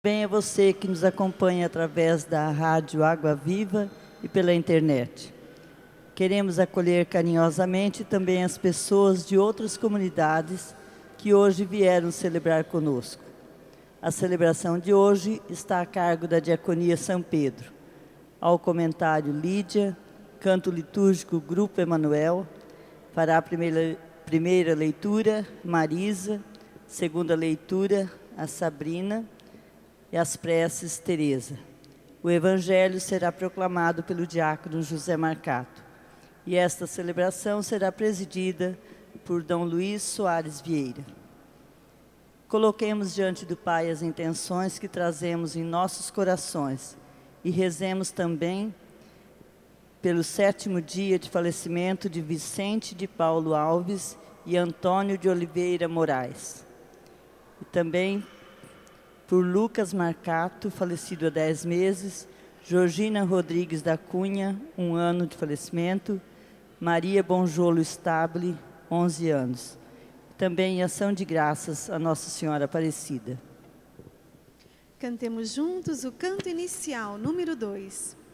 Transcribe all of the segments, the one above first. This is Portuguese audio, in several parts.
Bem a você que nos acompanha através da Rádio Água Viva e pela internet. Queremos acolher carinhosamente também as pessoas de outras comunidades que hoje vieram celebrar conosco. A celebração de hoje está a cargo da Diaconia São Pedro. Ao comentário Lídia, canto litúrgico Grupo Emanuel, fará a primeira leitura Marisa, segunda leitura a Sabrina e as preces Teresa. O Evangelho será proclamado pelo diácono José Marcato. E esta celebração será presidida por Dom Luiz Soares Vieira. Coloquemos diante do Pai as intenções que trazemos em nossos corações e rezemos também pelo 7º dia de falecimento de Vicente de Paulo Alves e Antônio de Oliveira Moraes. E também por Lucas Marcato, falecido há 10 meses, Georgina Rodrigues da Cunha, 1 ano de falecimento, Maria Bonjolo Stable, 11 anos. Também em ação de graças a Nossa Senhora Aparecida. Cantemos juntos o canto inicial, número 2.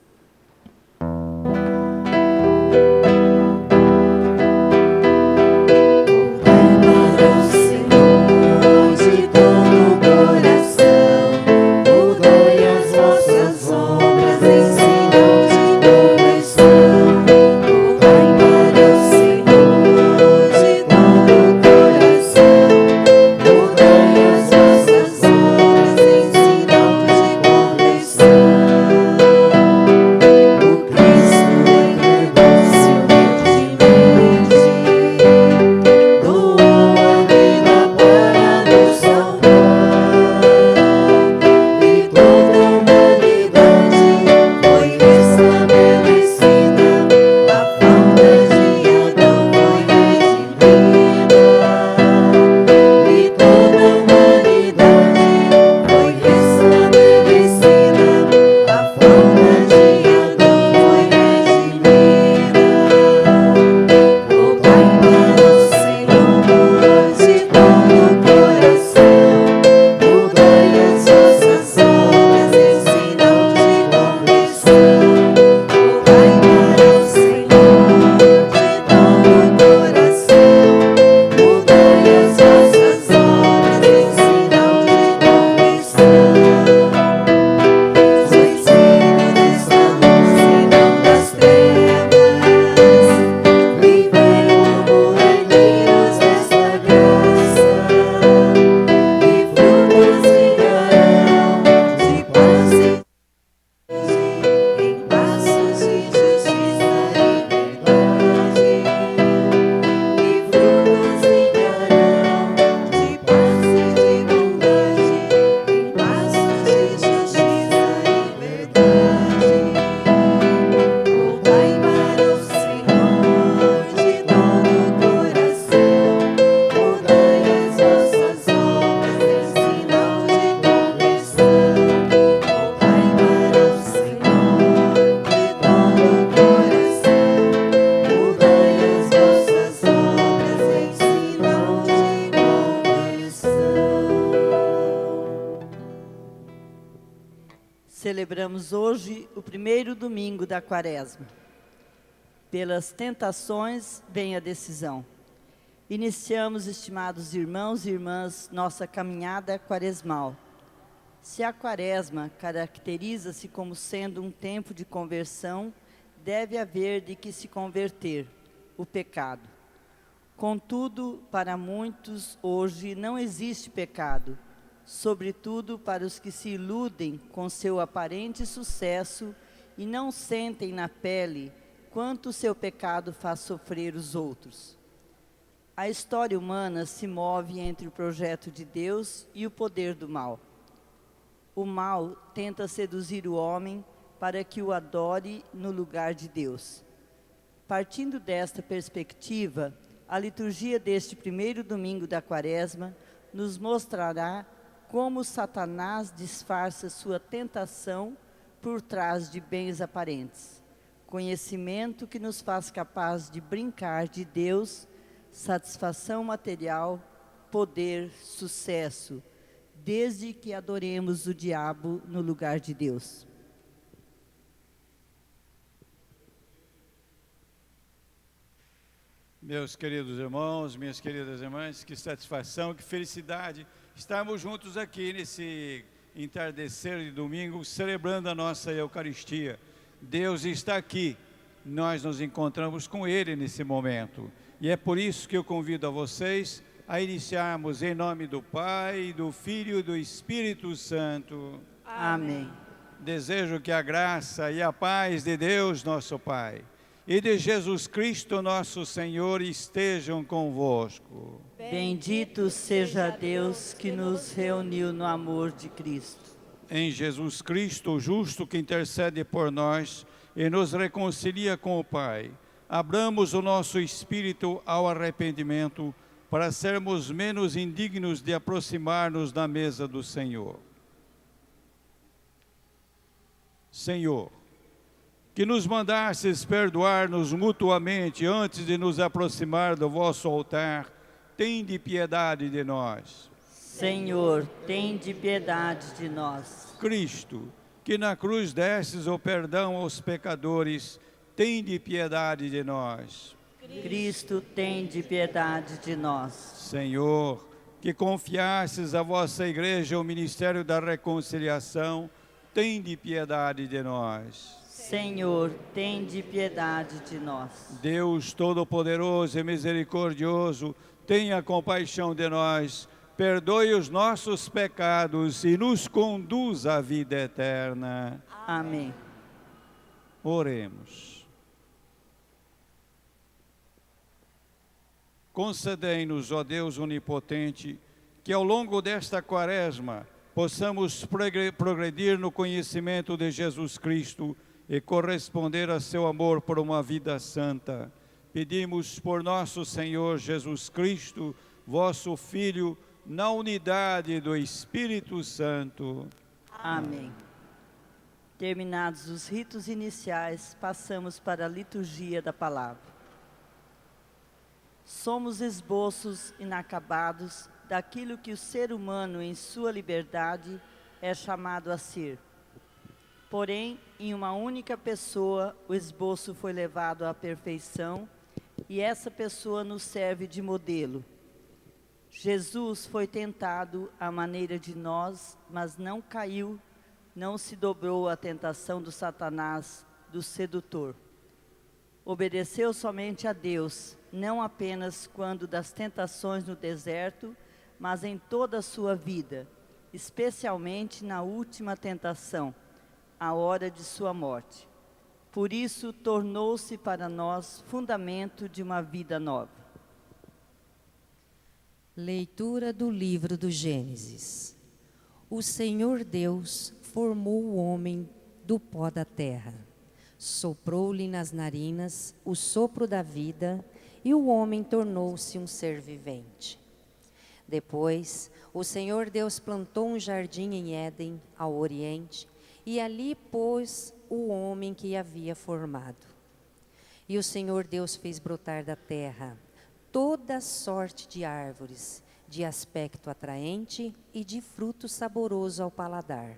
Celebramos hoje o 1º domingo da Quaresma. Pelas tentações vem a decisão. Iniciamos, estimados irmãos e irmãs, nossa caminhada quaresmal. Se a Quaresma caracteriza-se como sendo um tempo de conversão, deve haver de que se converter, o pecado. Contudo, para muitos hoje não existe pecado, sobretudo para os que se iludem com seu aparente sucesso e não sentem na pele quanto o seu pecado faz sofrer os outros. A história humana se move entre o projeto de Deus e o poder do mal. O mal tenta seduzir o homem para que o adore no lugar de Deus. Partindo desta perspectiva, a liturgia deste 1º domingo da Quaresma nos mostrará como Satanás disfarça sua tentação por trás de bens aparentes. Conhecimento que nos faz capaz de brincar de Deus, satisfação material, poder, sucesso, desde que adoremos o diabo no lugar de Deus. Meus queridos irmãos, minhas queridas irmãs, que satisfação, que felicidade estarmos juntos aqui nesse entardecer de domingo, celebrando a nossa Eucaristia. Deus está aqui, nós nos encontramos com Ele nesse momento. E é por isso que eu convido a vocês a iniciarmos em nome do Pai, do Filho e do Espírito Santo. Amém. Desejo que a graça e a paz de Deus, nosso Pai, e de Jesus Cristo, nosso Senhor, estejam convosco. Bendito seja Deus que nos reuniu no amor de Cristo. Em Jesus Cristo, o justo que intercede por nós e nos reconcilia com o Pai, abramos o nosso espírito ao arrependimento para sermos menos indignos de aproximar-nos da mesa do Senhor. Senhor, que nos mandasses perdoar-nos mutuamente antes de nos aproximar do vosso altar, tende piedade de nós. Senhor, tende piedade de nós. Cristo, que na cruz destes o perdão aos pecadores, tende piedade de nós. Cristo, tende piedade de nós. Senhor, que confiastes à vossa Igreja o ministério da reconciliação, tende piedade de nós. Senhor, tende piedade de nós. Deus Todo-Poderoso e Misericordioso, tenha compaixão de nós, perdoe os nossos pecados e nos conduz à vida eterna. Amém. Oremos. Concedei-nos, ó Deus onipotente, que ao longo desta quaresma possamos progredir no conhecimento de Jesus Cristo e corresponder a seu amor por uma vida santa. Pedimos por nosso Senhor Jesus Cristo, vosso Filho, na unidade do Espírito Santo. Amém. Terminados os ritos iniciais, passamos para a liturgia da palavra. Somos esboços inacabados daquilo que o ser humano, em sua liberdade, é chamado a ser. Porém, em uma única pessoa, o esboço foi levado à perfeição e essa pessoa nos serve de modelo. Jesus foi tentado à maneira de nós, mas não caiu, não se dobrou à tentação do Satanás, do sedutor. Obedeceu somente a Deus, não apenas quando das tentações no deserto, mas em toda a sua vida, especialmente na última tentação, a hora de sua morte. Por isso, tornou-se para nós fundamento de uma vida nova. Leitura do livro do Gênesis. O Senhor Deus formou o homem do pó da terra. Soprou-lhe nas narinas o sopro da vida e o homem tornou-se um ser vivente. Depois, o Senhor Deus plantou um jardim em Éden, ao oriente, e ali pôs o homem que havia formado. E o Senhor Deus fez brotar da terra toda sorte de árvores, de aspecto atraente e de fruto saboroso ao paladar.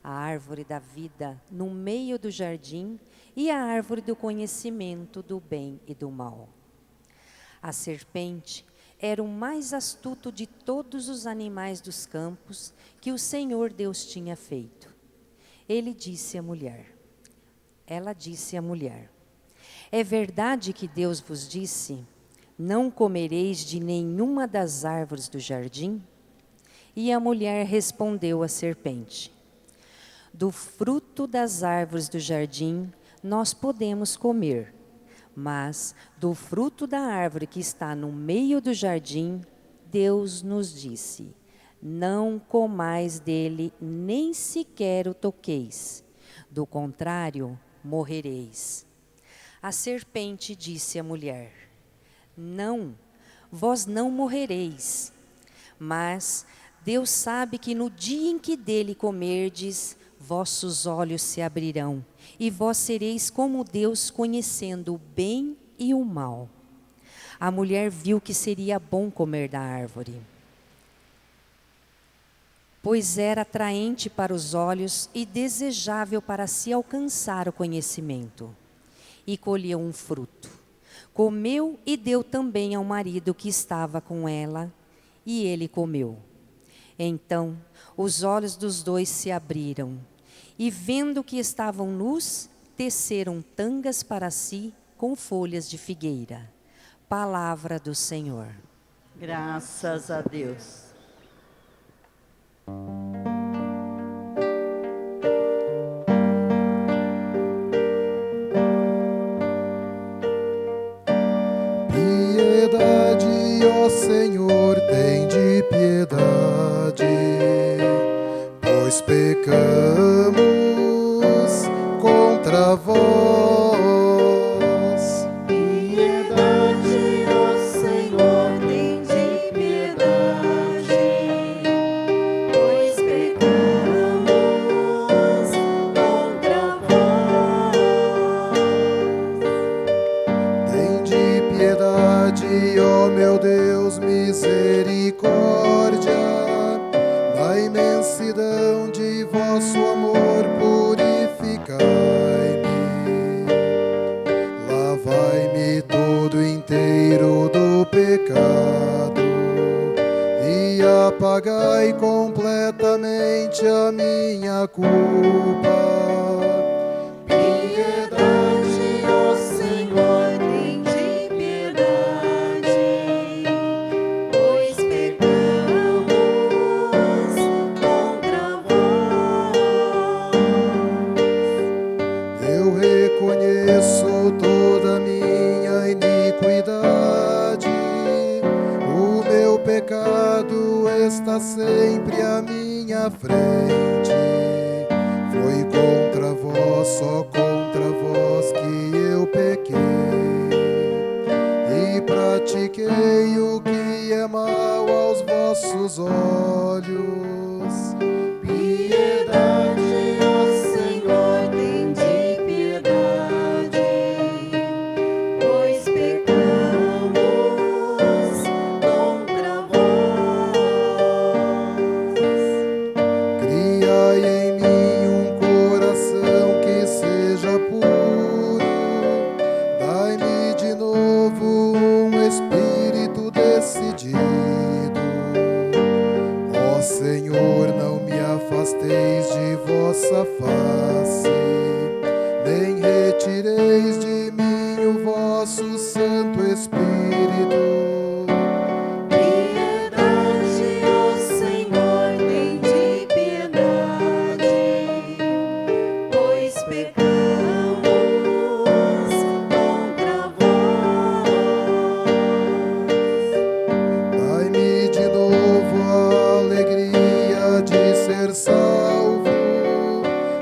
A árvore da vida no meio do jardim e a árvore do conhecimento do bem e do mal. A serpente era o mais astuto de todos os animais dos campos que o Senhor Deus tinha feito. Ela disse à mulher, é verdade que Deus vos disse, não comereis de nenhuma das árvores do jardim? E a mulher respondeu à serpente, do fruto das árvores do jardim nós podemos comer, mas do fruto da árvore que está no meio do jardim, Deus nos disse, não comais dele, nem sequer o toqueis, do contrário, morrereis. A serpente disse à mulher, não, vós não morrereis, mas Deus sabe que no dia em que dele comerdes, vossos olhos se abrirão, e vós sereis como Deus, conhecendo o bem e o mal. A mulher viu que seria bom comer da árvore. pois era atraente para os olhos e desejável para se alcançar o conhecimento. E colheu um fruto. Comeu e deu também ao marido que estava com ela, e ele comeu. Então, os olhos dos dois se abriram, e vendo que estavam nus, teceram tangas para si com folhas de figueira. Palavra do Senhor. Graças a Deus. Piedade, ó Senhor, tem de piedade, pois pecamos contra vós. Piedade, ó Senhor, tem de piedade, pois pecamos contra vós. Tem de piedade, ó meu Deus, misericórdia, na imensidão de vosso amor purificai-me. Lavai-me todo inteiro do pecado e apagai completamente a minha culpa. Piedade, ó Senhor, tem de piedade, pois pecamos contra vós. Eu reconheço toda a minha iniquidade, o meu pecado está sempre à minha frente. Foi contra vós, só contra vós que eu pequei, e pratiquei o que é mal aos vossos olhos. Piedade, ó Senhor, tem de piedade, pois pecamos contra vós. Criai em mim um coração que seja puro, dai-me de novo um espírito decidido. Ó Senhor, não me afasteis de vossa face, nem retireis de mim o vosso Santo Espírito. Piedade, ó Senhor, tem de piedade, pois pecamos contra vós. Dai-me de novo a alegria de ser salvo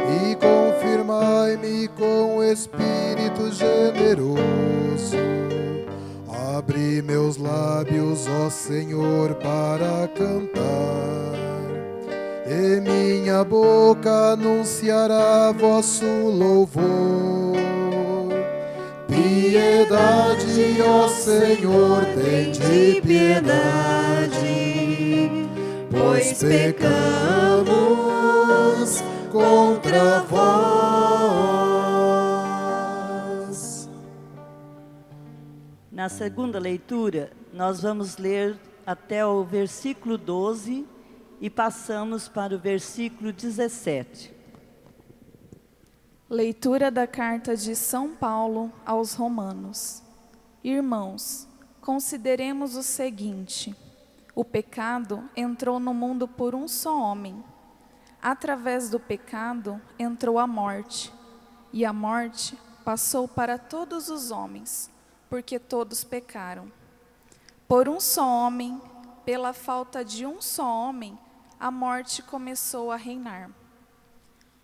e confirmai-me com o Espírito generoso. Abre meus lábios, ó Senhor, para cantar, e minha boca anunciará vosso louvor. Piedade, ó Senhor, tem de piedade, pois pecamos contra vós. Na segunda leitura, nós vamos ler até o versículo 12 e passamos para o versículo 17. Leitura da carta de São Paulo aos Romanos. Irmãos, consideremos o seguinte: o pecado entrou no mundo por um só homem. Através do pecado entrou a morte, e a morte passou para todos os homens, porque todos pecaram. Por um só homem, pela falta de um só homem, a morte começou a reinar.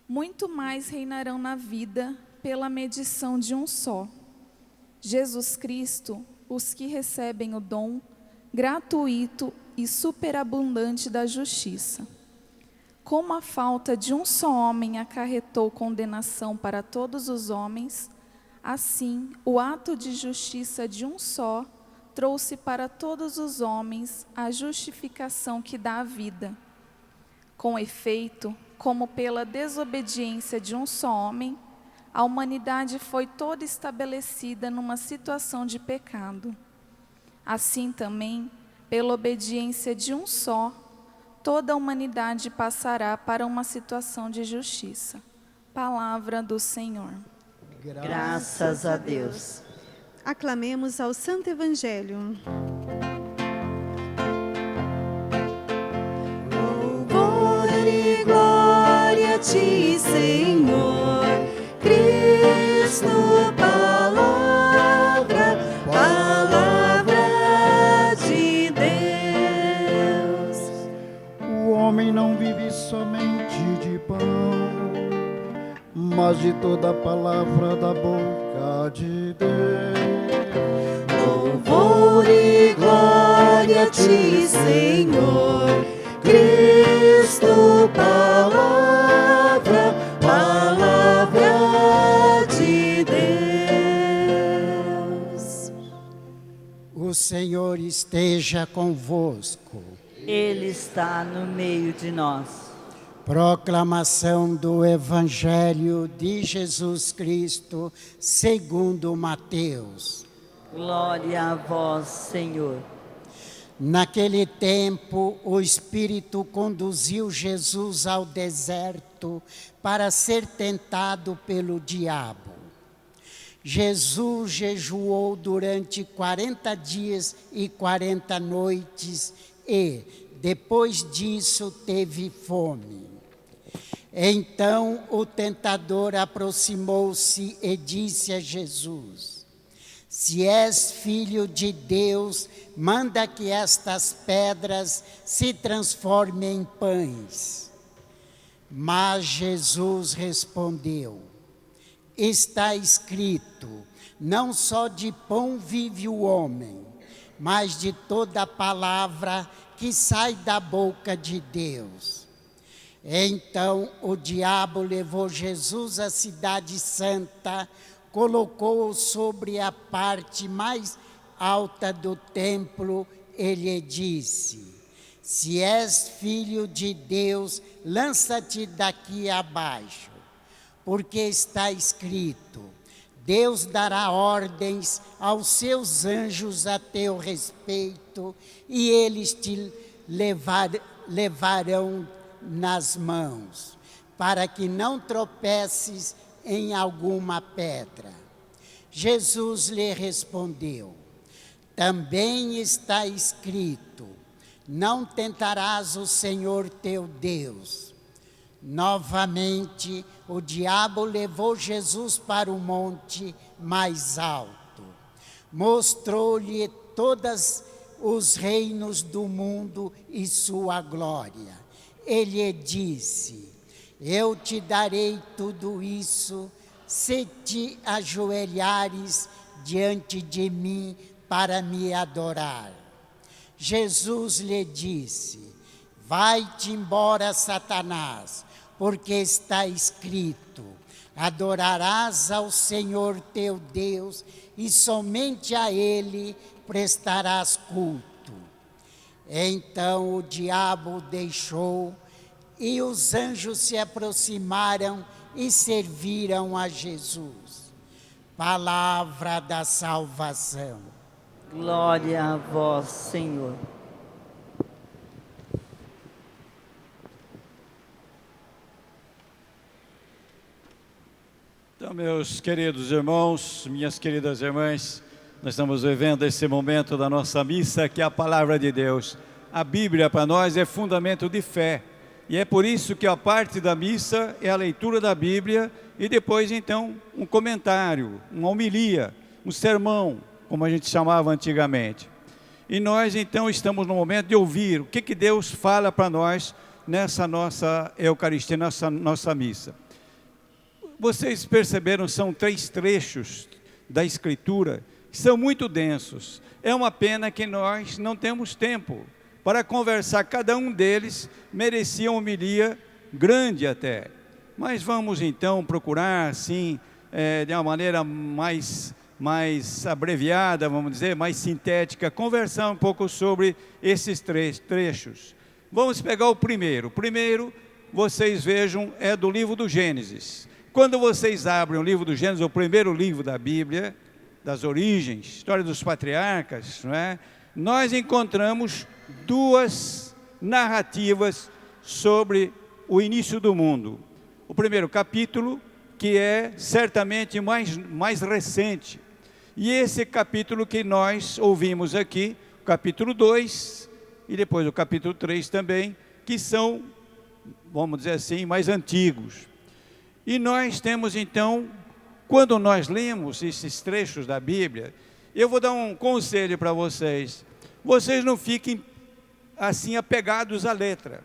Muito mais reinarão na vida pela medição de um só. Jesus Cristo, os que recebem o dom gratuito e superabundante da justiça. Como a falta de um só homem acarretou condenação para todos os homens, assim o ato de justiça de um só trouxe para todos os homens a justificação que dá a vida. Com efeito, como pela desobediência de um só homem, a humanidade foi toda estabelecida numa situação de pecado. Assim também, pela obediência de um só, toda a humanidade passará para uma situação de justiça. Palavra do Senhor. Graças a Deus. Aclamemos ao Santo Evangelho. Louvor e glória a ti, Senhor, Cristo, palavra de Deus. O homem não vive somente de pão, mas de toda a palavra da boca de Deus. Louvor e glória a ti, Senhor, Cristo, palavra de Deus. O Senhor esteja convosco. Ele está no meio de nós. Proclamação do Evangelho de Jesus Cristo, segundo Mateus. Glória a vós, Senhor. Naquele tempo, o Espírito conduziu Jesus ao deserto para ser tentado pelo diabo. Jesus jejuou durante 40 dias e 40 noites e, depois disso, teve fome. Então o tentador aproximou-se e disse a Jesus: se és filho de Deus, manda que estas pedras se transformem em pães. Mas Jesus respondeu: está escrito, não só de pão vive o homem, mas de toda palavra que sai da boca de Deus. Então o diabo levou Jesus à cidade santa, colocou-o sobre a parte mais alta do templo e lhe disse: se és filho de Deus, lança-te daqui abaixo, porque está escrito, Deus dará ordens aos seus anjos a teu respeito, e eles te levarão nas mãos, para que não tropeces em alguma pedra. Jesus lhe respondeu: também está escrito, não tentarás o Senhor teu Deus. Novamente, o diabo levou Jesus para o monte mais alto. Mostrou-lhe todos os reinos do mundo e sua glória. Ele disse: eu te darei tudo isso, se te ajoelhares diante de mim para me adorar. Jesus lhe disse: vai-te embora, Satanás, porque está escrito, adorarás ao Senhor teu Deus e somente a Ele prestarás culto. Então o diabo o deixou e os anjos se aproximaram e serviram a Jesus. Palavra da salvação. Glória a vós, Senhor. Então, meus queridos irmãos, minhas queridas irmãs, nós estamos vivendo esse momento da nossa missa, que é a palavra de Deus. A Bíblia para nós é fundamento de fé. E é por isso que a parte da missa é a leitura da Bíblia e depois, então, um comentário, uma homilia, um sermão, como a gente chamava antigamente. E nós, então, estamos no momento de ouvir o que Deus fala para nós nessa nossa Eucaristia, nessa nossa missa. Vocês perceberam, são 3 trechos da Escritura que são muito densos. É uma pena que nós não temos tempo para conversar. Cada um deles merecia uma homilia grande até. Mas vamos então procurar, assim, de uma maneira mais abreviada, vamos dizer, mais sintética, conversar um pouco sobre esses 3 trechos. Vamos pegar o primeiro. O primeiro, vocês vejam, é do livro do Gênesis. Quando vocês abrem o livro do Gênesis, o primeiro livro da Bíblia, das origens, história dos patriarcas, não é? Nós encontramos duas narrativas sobre o início do mundo. O primeiro capítulo, que é certamente mais recente. E esse capítulo que nós ouvimos aqui, o capítulo 2, e depois o capítulo 3 também, que são, vamos dizer assim, mais antigos. E nós temos então, quando nós lemos esses trechos da Bíblia, eu vou dar um conselho para vocês. Vocês não fiquem assim apegados à letra,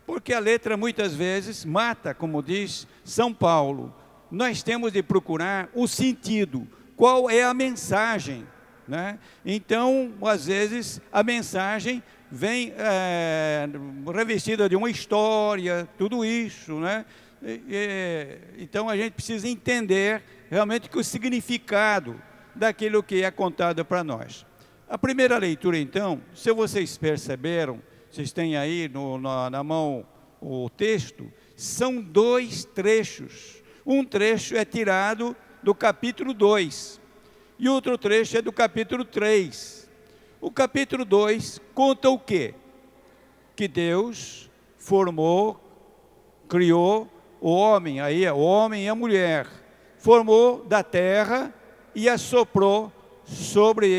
porque a letra muitas vezes mata, como diz São Paulo. Nós temos de procurar o sentido, qual é a mensagem, né? Então, às vezes, a mensagem vem revestida de uma história, tudo isso, né? Então, a gente precisa entender realmente que o significado daquilo que é contado para nós. A primeira leitura, então, se vocês perceberam, vocês têm aí na mão o texto, são dois trechos. Um trecho é tirado do capítulo 2 e outro trecho é do capítulo 3. O capítulo 2 conta o quê? Que Deus formou, criou o homem, aí é o homem e a mulher, formou da terra e assoprou sobre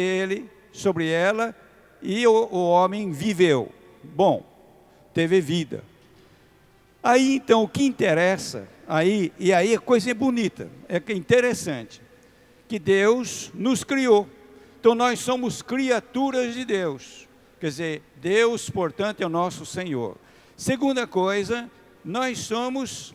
ela, e o homem viveu. Bom, teve vida. Aí então o que interessa, aí é coisa bonita, é interessante, que Deus nos criou. Então nós somos criaturas de Deus, quer dizer, Deus, portanto, é o nosso Senhor. Segunda coisa, nós somos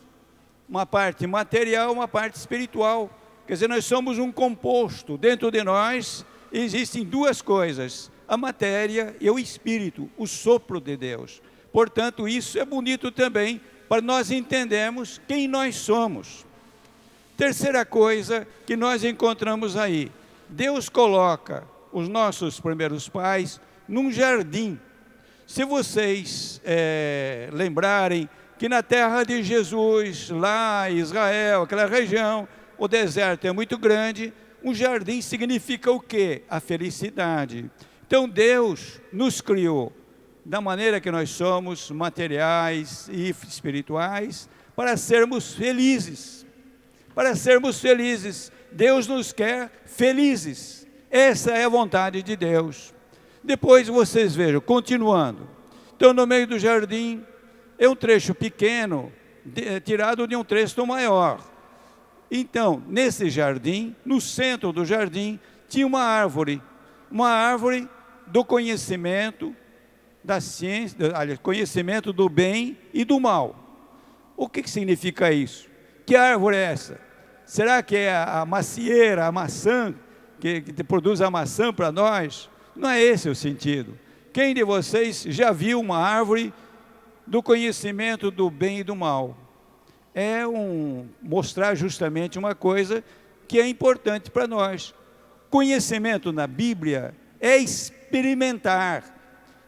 uma parte material, uma parte espiritual, quer dizer, nós somos um composto. Dentro de nós existem duas coisas, a matéria e o espírito, o sopro de Deus. Portanto, isso é bonito também, para nós entendermos quem nós somos. Terceira coisa que nós encontramos aí, Deus coloca os nossos primeiros pais num jardim. Se vocês lembrarem que na terra de Jesus, lá em Israel, aquela região, o deserto é muito grande, um jardim significa o quê? A felicidade. Então Deus nos criou da maneira que nós somos, materiais e espirituais, para sermos felizes. Para sermos felizes. Deus nos quer felizes. Essa é a vontade de Deus. Depois vocês vejam, continuando. Então, no meio do jardim, é um trecho pequeno, tirado de um texto maior. Então, nesse jardim, no centro do jardim, tinha uma árvore do conhecimento, da ciência, conhecimento do bem e do mal. O que significa isso? Que árvore é essa? Será que é a macieira, a maçã, que produz a maçã para nós? Não é esse o sentido. Quem de vocês já viu uma árvore do conhecimento do bem e do mal? É mostrar justamente uma coisa que é importante para nós. Conhecimento na Bíblia é experimentar.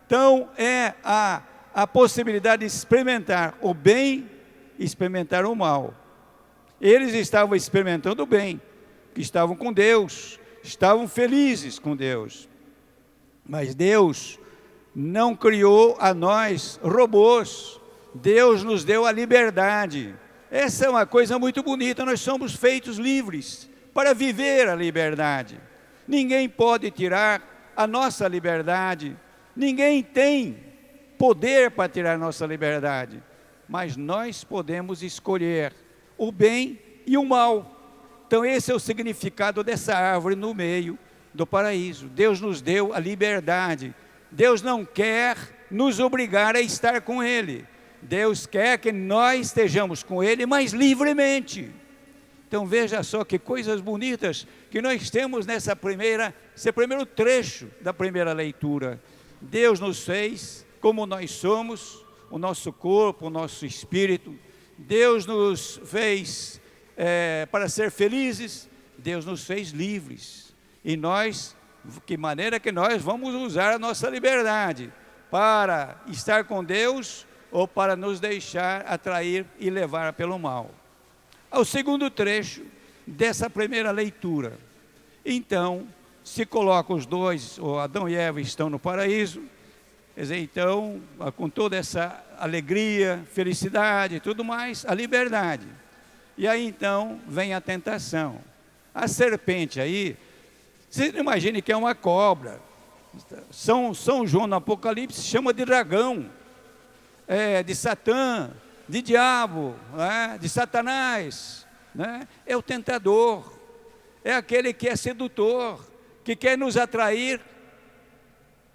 Então, é a possibilidade de experimentar o bem e experimentar o mal. Eles estavam experimentando o bem, que estavam com Deus, estavam felizes com Deus. Mas Deus não criou a nós robôs. Deus nos deu a liberdade. Essa é uma coisa muito bonita, nós somos feitos livres para viver a liberdade. Ninguém pode tirar a nossa liberdade. Ninguém tem poder para tirar nossa liberdade, mas nós podemos escolher o bem e o mal. Então esse é o significado dessa árvore no meio do paraíso. Deus nos deu a liberdade. Deus não quer nos obrigar a estar com Ele. Deus quer que nós estejamos com Ele, mas livremente. Então veja só que coisas bonitas que nós temos nesse primeiro trecho da primeira leitura. Deus nos fez como nós somos, o nosso corpo, o nosso espírito. Deus nos fez para ser felizes. Deus nos fez livres. E nós, que maneira que nós vamos usar a nossa liberdade? para estar com Deus ou para nos deixar atrair e levar pelo mal. Ao segundo trecho dessa primeira leitura. Então, se coloca os dois, o Adão e Eva estão no paraíso, quer dizer, então, com toda essa alegria, felicidade e tudo mais, a liberdade. E aí, então, vem a tentação. A serpente aí, você não imagine que é uma cobra. São João no Apocalipse chama de dragão, de Satã, de diabo, de Satanás. É o tentador, é aquele que é sedutor, que quer nos atrair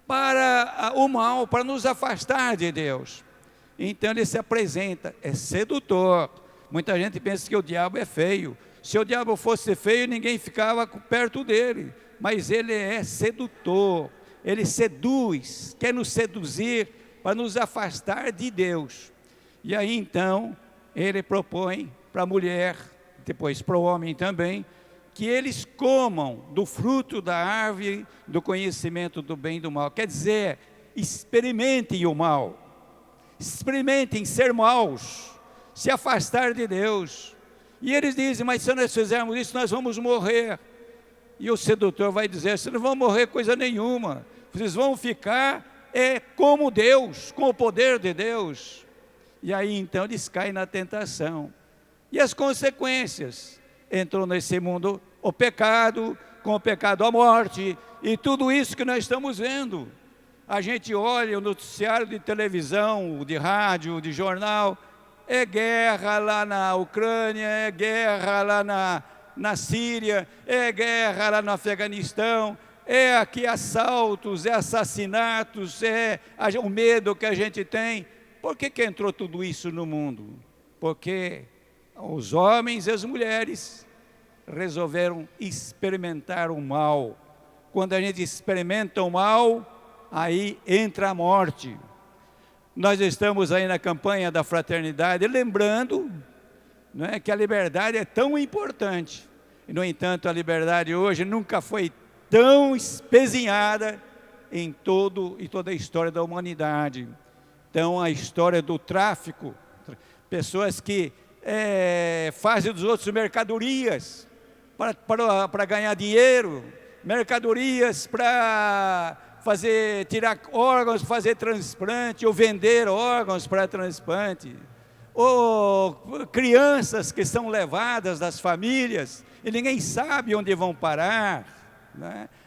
para o mal, para nos afastar de Deus. Então ele se apresenta, é sedutor. Muita gente pensa que o diabo é feio. Se o diabo fosse feio, ninguém ficava perto dele. Mas ele é sedutor, ele seduz, quer nos seduzir para nos afastar de Deus. E aí então, ele propõe para a mulher, depois para o homem também, que eles comam do fruto da árvore do conhecimento do bem e do mal. Quer dizer, experimentem o mal, experimentem ser maus, se afastar de Deus. E eles dizem, mas se nós fizermos isso, nós vamos morrer. E o sedutor vai dizer, vocês não vão morrer coisa nenhuma, vocês vão ficar como Deus, com o poder de Deus. E aí então eles caem na tentação. E as consequências? Entrou nesse mundo o pecado, com o pecado a morte, e tudo isso que nós estamos vendo. A gente olha o noticiário de televisão, de rádio, de jornal, é guerra lá na Ucrânia, é guerra lá na Síria, é guerra lá no Afeganistão, é aqui assaltos, é assassinatos, é o medo que a gente tem. Por que entrou tudo isso no mundo? Porque os homens e as mulheres resolveram experimentar o mal. Quando a gente experimenta o mal, aí entra a morte. Nós estamos aí na campanha da fraternidade, lembrando, que a liberdade é tão importante. E, no entanto, a liberdade hoje nunca foi tão espezinhada em toda a história da humanidade. Então, a história do tráfico, pessoas que fazem dos outros mercadorias para ganhar dinheiro, mercadorias para tirar órgãos, fazer transplante, ou vender órgãos para transplante, ou crianças que são levadas das famílias e ninguém sabe onde vão parar,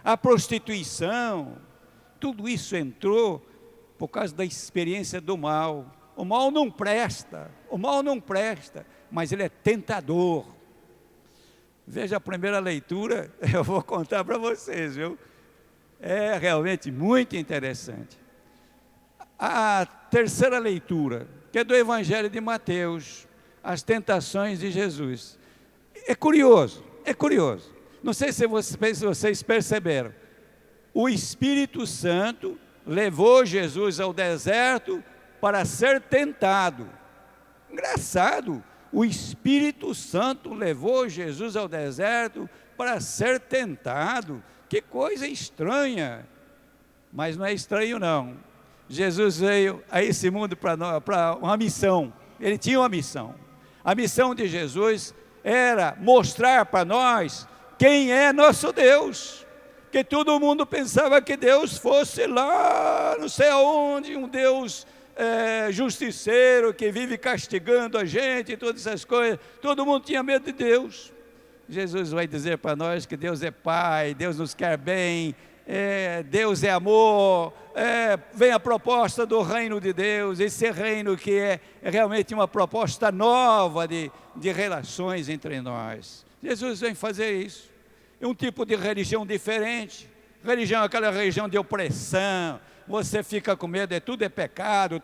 a prostituição, tudo isso entrou por causa da experiência do mal. O mal não presta, mas ele é tentador. Veja a primeira leitura, eu vou contar para vocês, viu? É realmente muito interessante. A terceira leitura, que é do Evangelho de Mateus, as tentações de Jesus. É curioso. Não sei se vocês perceberam. O Espírito Santo levou Jesus ao deserto para ser tentado. Engraçado, o Espírito Santo levou Jesus ao deserto para ser tentado. Que coisa estranha, mas não é estranho não. Jesus veio a esse mundo para uma missão, ele tinha uma missão. A missão de Jesus era mostrar para nós quem é nosso Deus. Porque todo mundo pensava que Deus fosse lá, não sei aonde, um Deus justiceiro, que vive castigando a gente e todas essas coisas. Todo mundo tinha medo de Deus. Jesus vai dizer para nós que Deus é Pai, Deus nos quer bem, Deus é amor, vem a proposta do reino de Deus, esse reino que é realmente uma proposta nova de relações entre nós. Jesus vem fazer isso. É um tipo de religião diferente. Religião é aquela religião de opressão, você fica com medo, tudo é pecado,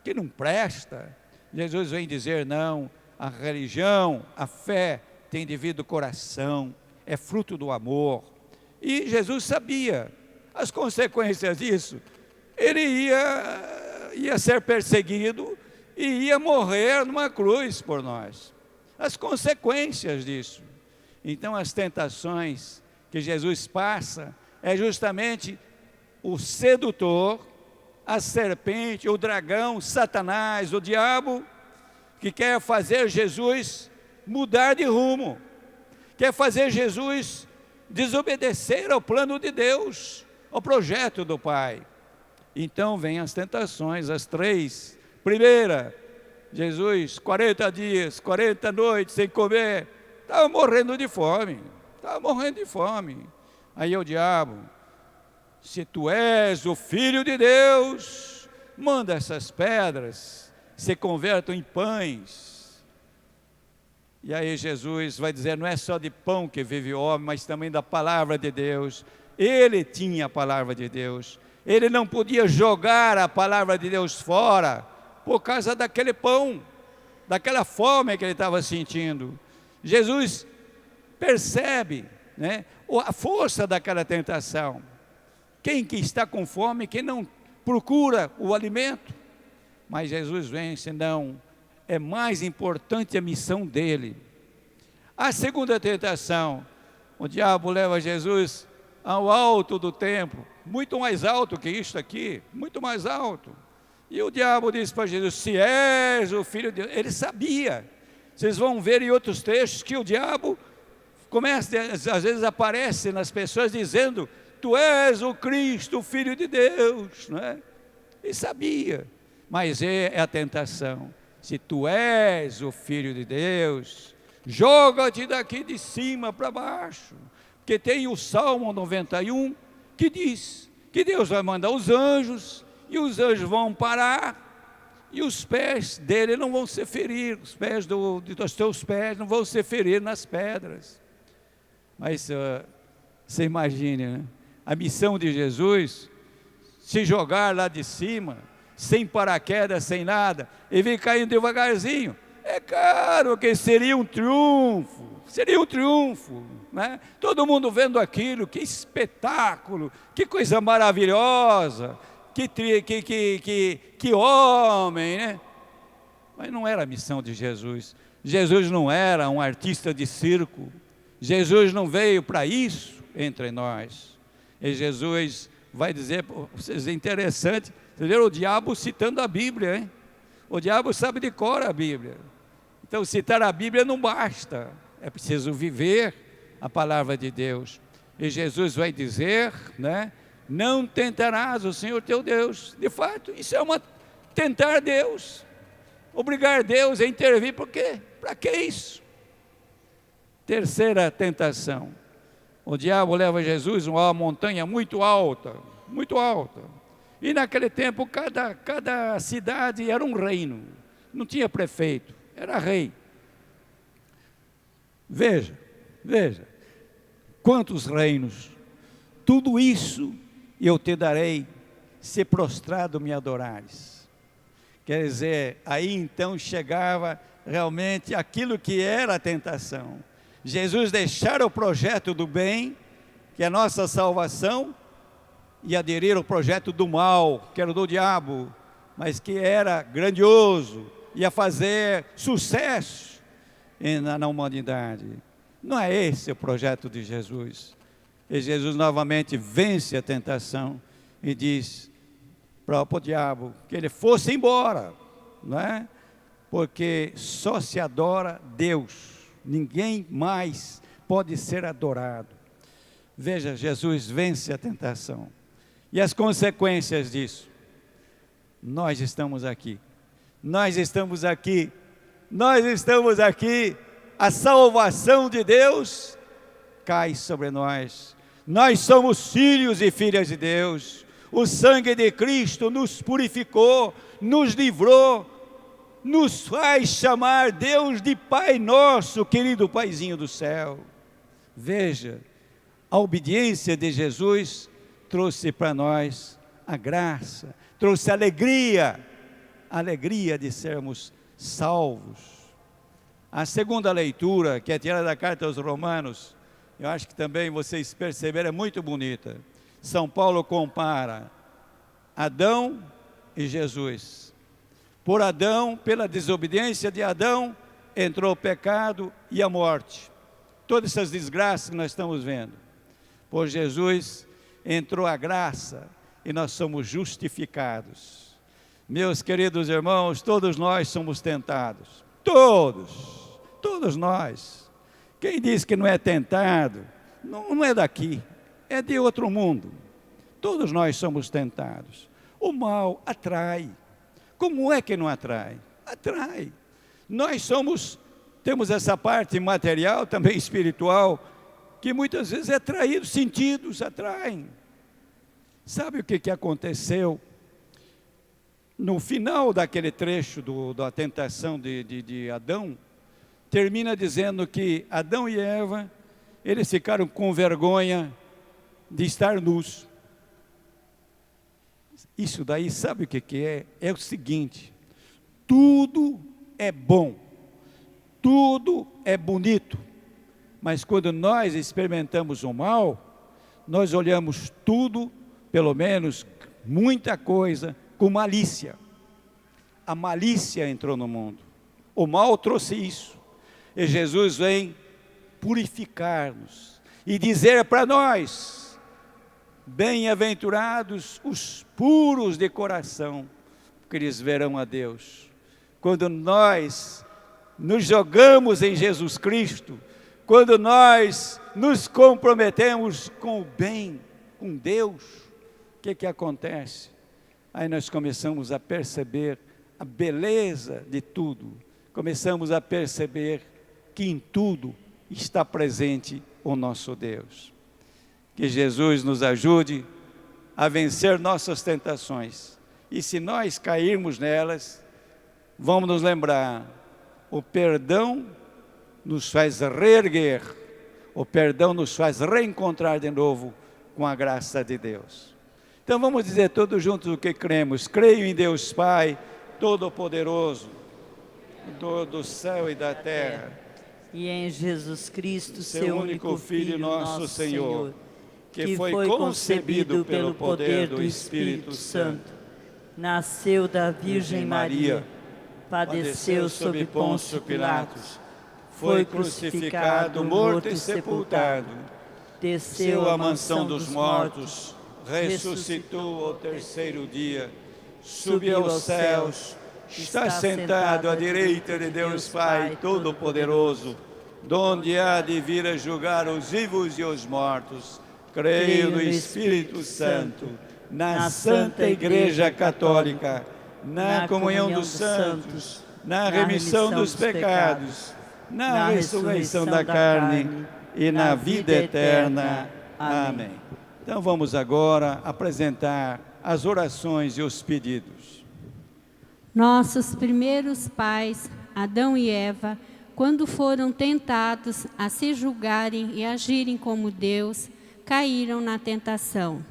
que não presta. Jesus vem dizer não. A religião, a fé, tem devido coração, é fruto do amor. E Jesus sabia as consequências disso. Ele ia ser perseguido e ia morrer numa cruz por nós. As consequências disso. Então, as tentações que Jesus passa é justamente o sedutor, a serpente, o dragão, Satanás, o diabo, que quer fazer Jesus mudar de rumo, quer fazer Jesus desobedecer ao plano de Deus, ao projeto do Pai. Então vem as tentações, as três. Primeira, Jesus, 40 dias, 40 noites sem comer, estava morrendo de fome, Aí o diabo: se tu és o Filho de Deus, manda essas pedras se convertam em pães. E aí Jesus vai dizer: não é só de pão que vive o homem, mas também da palavra de Deus. Ele tinha a palavra de Deus, ele não podia jogar a palavra de Deus fora, por causa daquele pão, daquela fome que ele estava sentindo. Jesus percebe, né, a força daquela tentação. Quem que está com fome, quem não procura o alimento? Mas Jesus vence, não, é mais importante a missão dele. A segunda tentação, o diabo leva Jesus ao alto do templo, muito mais alto que isto aqui, muito mais alto. E o diabo disse para Jesus: se és o Filho de Deus. Ele sabia. Vocês vão ver em outros textos que o diabo começa, às vezes aparece nas pessoas dizendo: tu és o Cristo, o Filho de Deus, não é? Ele sabia, mas é a tentação. Se tu és o Filho de Deus, joga-te daqui de cima para baixo, porque tem o Salmo 91 que diz que Deus vai mandar os anjos, e os anjos vão parar, e os pés dele não vão se ferir, os pés dos teus pés não vão se ferir nas pedras. Mas você imagine, né? A missão de Jesus, se jogar lá de cima, sem paraquedas, sem nada, e vir caindo devagarzinho, é claro que seria um triunfo, né? Todo mundo vendo aquilo, que espetáculo, que coisa maravilhosa, que homem, né? Mas não era a missão de Jesus. Jesus não era um artista de circo, Jesus não veio para isso entre nós. E Jesus vai dizer, vocês, é interessante, vocês viram o diabo citando a Bíblia, hein? O diabo sabe de cor a Bíblia. Então citar a Bíblia não basta, é preciso viver a palavra de Deus. E Jesus vai dizer, né? Não tentarás o Senhor teu Deus. De fato, isso é tentar Deus, obrigar Deus a intervir. Por quê? Para que isso? Terceira tentação, o diabo leva Jesus a uma montanha muito alta, e naquele tempo cada cidade era um reino, não tinha prefeito, era rei. Veja, quantos reinos, tudo isso eu te darei, se prostrado me adorares. Quer dizer, aí então chegava realmente aquilo que era a tentação. Jesus deixar o projeto do bem, que é a nossa salvação, e aderir ao projeto do mal, que era o do diabo, mas que era grandioso, ia fazer sucesso na humanidade. Não é esse o projeto de Jesus. E Jesus novamente vence a tentação e diz para o diabo que ele fosse embora, não é? Porque só se adora Deus, ninguém mais pode ser adorado. Veja, Jesus vence a tentação. E as consequências disso? Nós estamos aqui, a salvação de Deus cai sobre nós. Nós somos filhos e filhas de Deus. O sangue de Cristo nos purificou, nos livrou, nos faz chamar Deus de Pai nosso, querido Paizinho do céu. Veja, a obediência de Jesus trouxe para nós a graça, trouxe a alegria de sermos salvos. A segunda leitura, que é tirada da carta aos Romanos, eu acho que também vocês perceberam, é muito bonita. São Paulo compara Adão e Jesus. Por Adão, pela desobediência de Adão, entrou o pecado e a morte. Todas essas desgraças que nós estamos vendo. Por Jesus entrou a graça, e nós somos justificados. Meus queridos irmãos, todos nós somos tentados. Todos nós. Quem diz que não é tentado, não é daqui, é de outro mundo. Todos nós somos tentados. O mal atrai. Como é que não atrai? Atrai. Nós temos essa parte material, também espiritual, que muitas vezes é atraído, sentidos atraem. Sabe o que aconteceu? No final daquele trecho da tentação de Adão, termina dizendo que Adão e Eva, eles ficaram com vergonha de estar nus. Isso daí, sabe o que é? É o seguinte: tudo é bom, tudo é bonito, mas quando nós experimentamos o mal, nós olhamos tudo, pelo menos muita coisa, com malícia. A malícia entrou no mundo, o mal trouxe isso, e Jesus vem purificar-nos e dizer para nós: bem-aventurados os puros de coração, porque eles verão a Deus. Quando nós nos jogamos em Jesus Cristo, quando nós nos comprometemos com o bem, com Deus, o que acontece? Aí nós começamos a perceber a beleza de tudo, começamos a perceber que em tudo está presente o nosso Deus. Que Jesus nos ajude a vencer nossas tentações. E se nós cairmos nelas, vamos nos lembrar, o perdão nos faz reerguer, o perdão nos faz reencontrar de novo com a graça de Deus. Então vamos dizer todos juntos o que cremos. Creio em Deus Pai, Todo-Poderoso, do céu e da terra, e em Jesus Cristo, seu único Filho, nosso Senhor, que foi concebido pelo poder do Espírito Santo, nasceu da Virgem Maria, padeceu sob Pôncio Pilatos, foi crucificado, morto e sepultado, desceu à mansão dos mortos, ressuscitou ao terceiro dia, subiu aos céus, está sentado à direita de Deus Pai Todo-Poderoso, donde há de vir a julgar os vivos e os mortos. Creio no Espírito Santo, na Santa Igreja Católica, na comunhão dos santos, na remissão dos pecados, na ressurreição da carne e na vida eterna. Amém. Então vamos agora apresentar as orações e os pedidos. Nossos primeiros pais, Adão e Eva, quando foram tentados a se julgarem e agirem como Deus, caíram na tentação.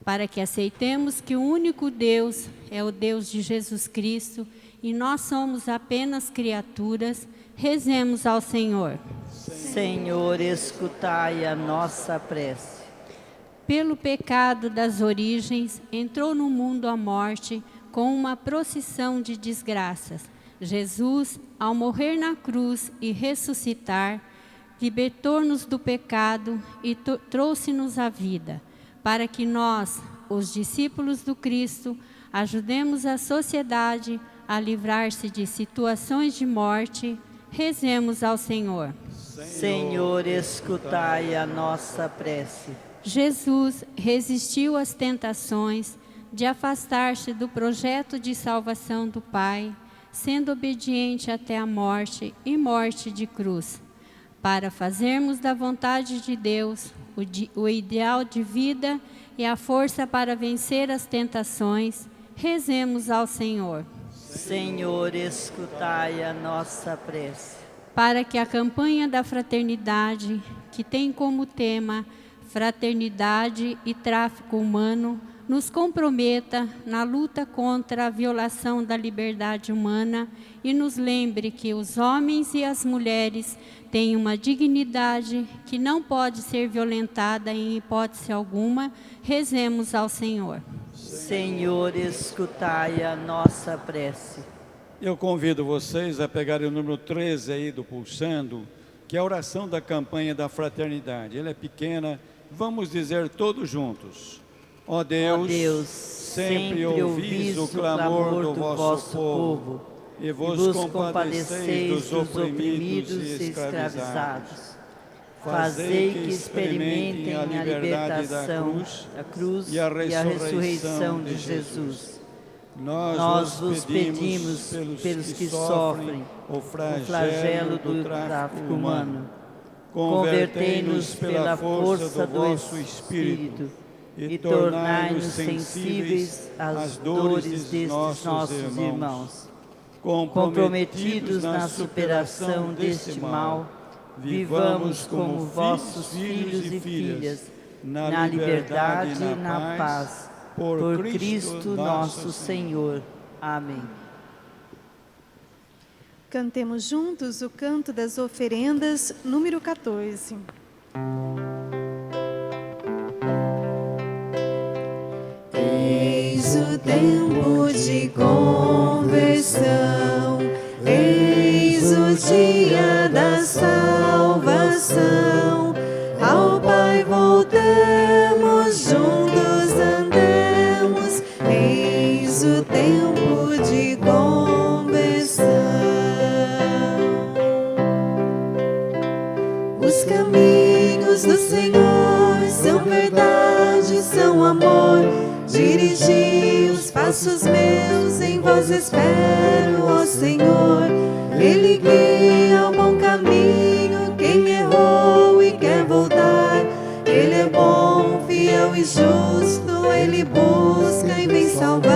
Para que aceitemos que o único Deus é o Deus de Jesus Cristo e nós somos apenas criaturas, rezemos ao Senhor. Senhor, escutai a nossa prece. Pelo pecado das origens, entrou no mundo a morte com uma procissão de desgraças. Jesus, ao morrer na cruz e ressuscitar, libertou-nos do pecado e trouxe-nos a vida, para que nós, os discípulos do Cristo, ajudemos a sociedade a livrar-se de situações de morte. Rezemos ao Senhor. Senhor, escutai a nossa prece. Jesus resistiu às tentações de afastar-se do projeto de salvação do Pai, sendo obediente até a morte e morte de cruz. Para fazermos da vontade de Deus o ideal de vida e a força para vencer as tentações, rezemos ao Senhor. Senhor, escutai a nossa prece. Para que a campanha da fraternidade, que tem como tema fraternidade e tráfico humano, nos comprometa na luta contra a violação da liberdade humana e nos lembre que os homens e as mulheres têm uma dignidade que não pode ser violentada em hipótese alguma, rezemos ao Senhor. Senhor, escutai a nossa prece. Eu convido vocês a pegarem o número 13 aí do Pulsando, que é a oração da campanha da fraternidade. Ela é pequena, vamos dizer todos juntos. Ó Deus, sempre ouvis o clamor do vosso povo e vos compadeceis dos oprimidos e escravizados. Fazei que experimentem a libertação da cruz e a ressurreição de Jesus. Nós vos pedimos pelos que sofrem o flagelo do tráfico humano. Convertei-nos pela força do vosso Espírito e tornai-nos sensíveis às dores destes nossos irmãos. Comprometidos na superação deste mal, vivamos como vossos filhos e filhas, na liberdade e na paz, por Cristo nosso Senhor. Amém. Cantemos juntos o canto das oferendas, número 14. Eis o tempo de conversão, eis o dia da salvação. Ao Pai voltemos, juntos andemos, eis o tempo de conversão. Os caminhos do Senhor são verdade, são amor. Dirigi os passos meus, em vós espero, ó Senhor. Ele guia ao bom caminho quem errou e quer voltar. Ele é bom, fiel e justo, Ele busca e vem salvar.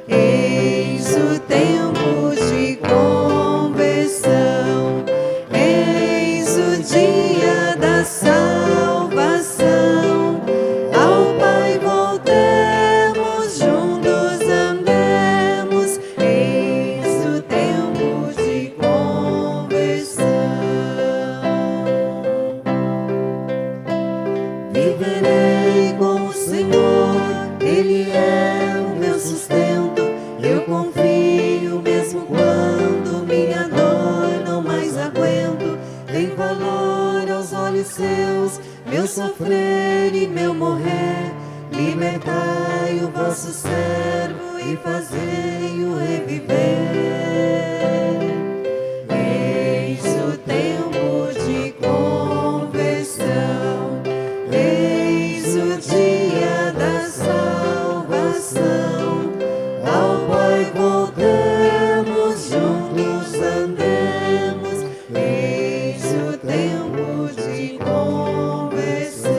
Eis o tempo de conversão, eis o dia da salvação. Ao Pai voltemos, juntos andemos, eis o tempo de conversão. Viverei com o Senhor, Ele é o meu sustento. Eu confio mesmo quando minha dor não mais aguento. Tem valor aos olhos seus, meu sofrer e meu morrer. Libertai o vosso servo e fazei-o reviver. Eis o tempo de conversão, eis o dia da salvação. Ao Pai voltemos, juntos andemos, eis o tempo de conversão.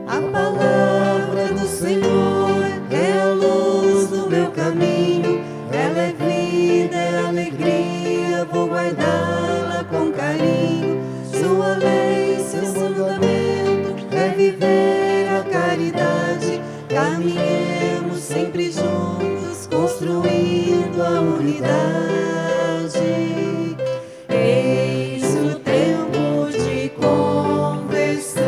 A palavra do Senhor é a luz do meu caminho, ela é vida, é alegria, vou guardá-la com carinho. Sua lei, seu mandamento é viver a caridade. Caminhemos sempre juntos, construindo a unidade. Eis o tempo de conversão,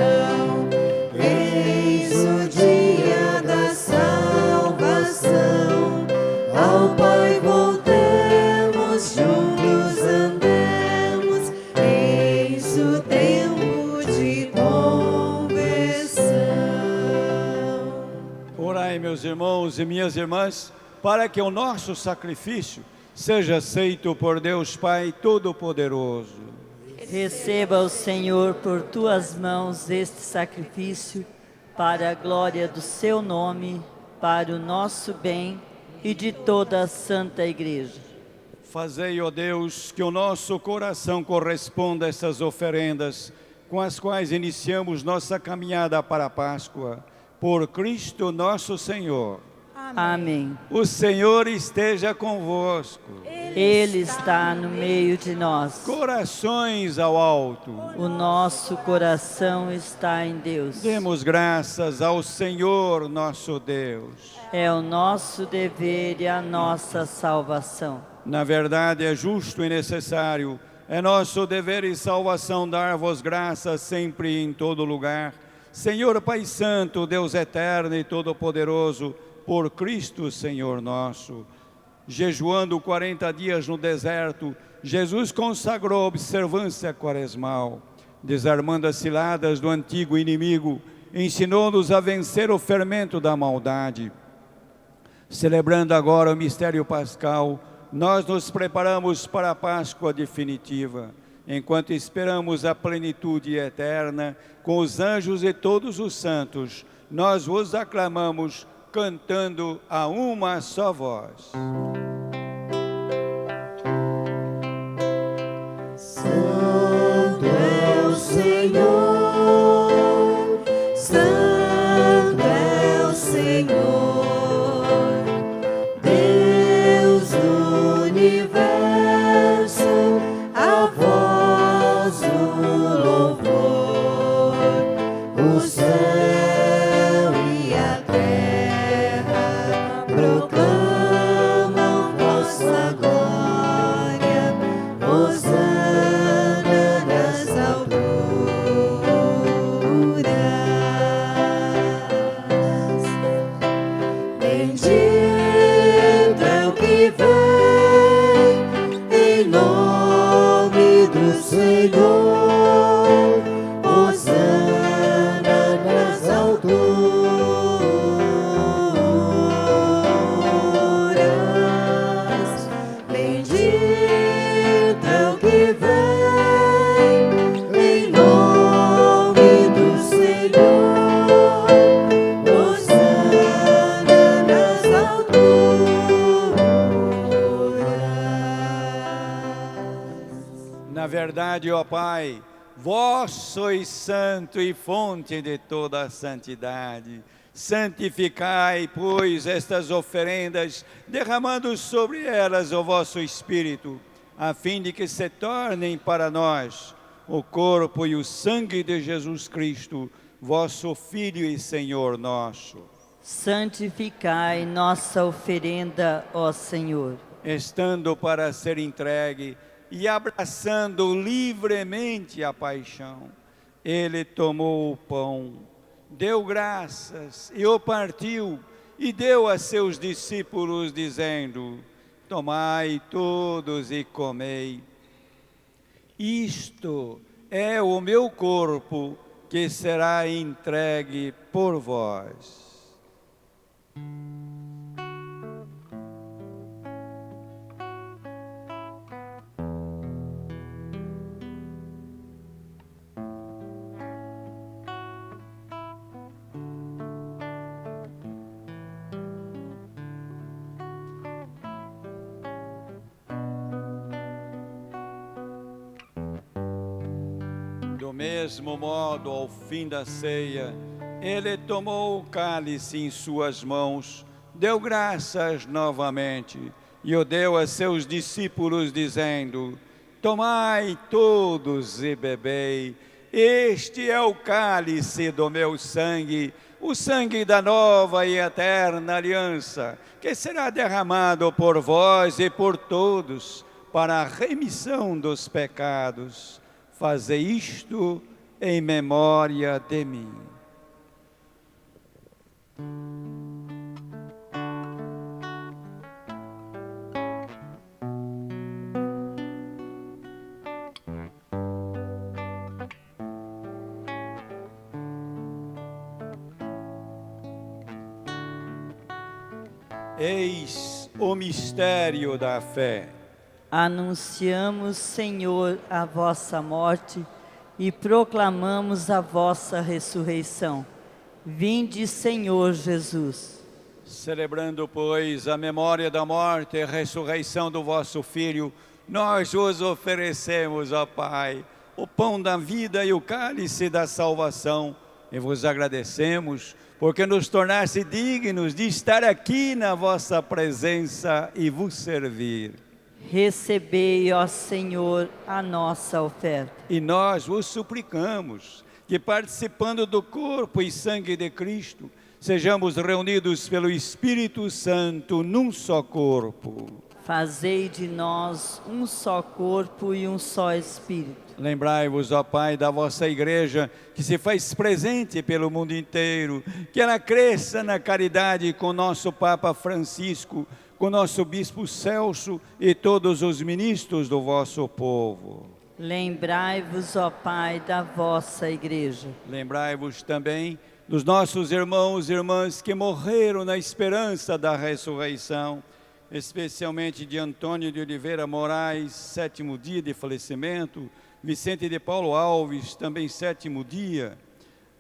eis o dia da salvação. Ao Pai voltemos, juntos andemos, eis o tempo de conversão. Orai, meus irmãos e minhas irmãs, para que o nosso sacrifício seja aceito por Deus Pai Todo-Poderoso. Receba o Senhor por tuas mãos este sacrifício, para a glória do seu nome, para o nosso bem e de toda a Santa Igreja. Fazei, ó Deus, que o nosso coração corresponda a essas oferendas, com as quais iniciamos nossa caminhada para a Páscoa. Por Cristo nosso Senhor. Amém. O Senhor esteja convosco. Ele está no meio de nós. Corações ao alto. O nosso coração está em Deus. Demos graças ao Senhor nosso Deus. É o nosso dever e a nossa salvação. Na verdade, é justo e necessário, é nosso dever e salvação dar-vos graças sempre e em todo lugar. Senhor Pai Santo, Deus eterno e todo-poderoso, por Cristo Senhor nosso. Jejuando 40 dias no deserto, Jesus consagrou a observância quaresmal. desarmando as ciladas do antigo inimigo, ensinou-nos a vencer o fermento da maldade. Celebrando agora o mistério pascal, nós nos preparamos para a Páscoa definitiva, enquanto esperamos a plenitude eterna, com os anjos e todos os santos, nós vos aclamamos, cantando a uma só voz. Santo é o Senhor, Santo é o Senhor, Deus do universo, a voz do louvor, o céu e a terra proclamam vossa glória, hosana nas alturas. Bendito é o que vem em nome do Senhor, hosana nas alturas. Bendito é o que vem em nome do Senhor, hosana nas alturas. Na verdade, ó Pai, vós sois santo e fonte de toda a santidade. Santificai, pois, estas oferendas, derramando sobre elas o vosso Espírito, a fim de que se tornem para nós o corpo e o sangue de Jesus Cristo, vosso Filho e Senhor nosso. Santificai nossa oferenda, ó Senhor. Estando para ser entregue e abraçando livremente a paixão, ele tomou o pão, deu graças e o partiu e deu a seus discípulos, dizendo: tomai todos e comei. Isto é o meu corpo que será entregue por vós. Do mesmo modo, ao fim da ceia, ele tomou o cálice em suas mãos, deu graças novamente e o deu a seus discípulos, dizendo: tomai todos e bebei, este é o cálice do meu sangue, o sangue da nova e eterna aliança, que será derramado por vós e por todos para a remissão dos pecados. Fazei isto em memória de mim. Eis o mistério da fé. Anunciamos, Senhor, a vossa morte e proclamamos a vossa ressurreição. Vinde, Senhor Jesus. Celebrando, pois, a memória da morte e ressurreição do vosso Filho, nós vos oferecemos, ó Pai, o pão da vida e o cálice da salvação, e vos agradecemos, porque nos tornaste dignos de estar aqui na vossa presença e vos servir. Recebei, ó Senhor, a nossa oferta. E nós vos suplicamos que, participando do corpo e sangue de Cristo, sejamos reunidos pelo Espírito Santo num só corpo. Fazei de nós um só corpo e um só Espírito. Lembrai-vos, ó Pai, da vossa Igreja, que se faz presente pelo mundo inteiro, que ela cresça na caridade com nosso Papa Francisco, com nosso Bispo Celso e todos os ministros do vosso povo. Lembrai-vos, ó Pai, da vossa Igreja. Lembrai-vos também dos nossos irmãos e irmãs que morreram na esperança da ressurreição, especialmente de Antônio de Oliveira Moraes, 7º dia de falecimento, Vicente de Paulo Alves, também 7º dia,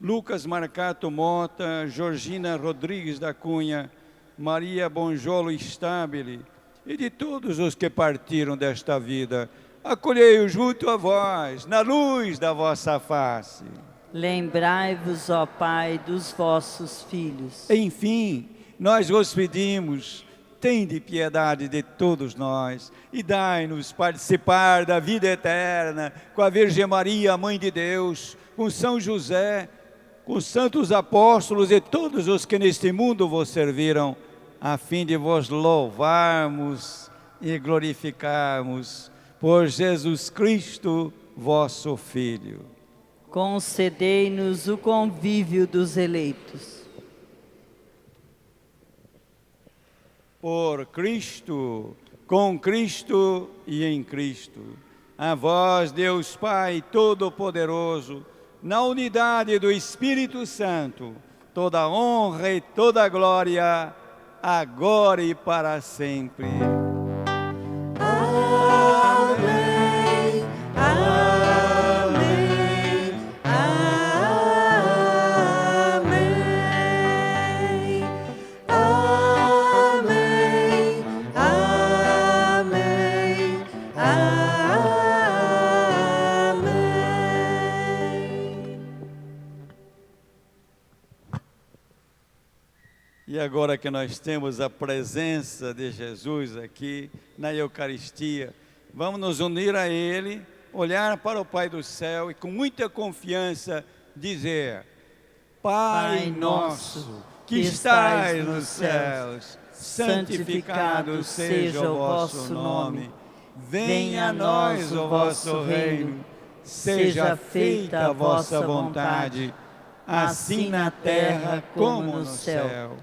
Lucas Marcato Mota, Georgina Rodrigues da Cunha, Maria Bonjolo Stabile, e de todos os que partiram desta vida. Acolhei-os junto a vós, na luz da vossa face. Lembrai-vos, ó Pai, dos vossos filhos. Enfim, nós vos pedimos, tende piedade de todos nós e dai-nos participar da vida eterna com a Virgem Maria, Mãe de Deus, com São José, com os santos apóstolos e todos os que neste mundo vos serviram, a fim de vos louvarmos e glorificarmos por Jesus Cristo, vosso Filho. Concedei-nos o convívio dos eleitos. Por Cristo, com Cristo e em Cristo. A vós, Deus Pai Todo-Poderoso, na unidade do Espírito Santo, toda a honra e toda a glória, agora e para sempre. Amém, amém, amém, amém, amém, amém. E agora que nós temos a presença de Jesus aqui na Eucaristia, vamos nos unir a Ele, olhar para o Pai do céu e com muita confiança dizer: Pai nosso, que estais nos céus, santificado seja o vosso nome. Venha a nós o vosso reino, seja feita a vossa vontade, assim na terra como no céu.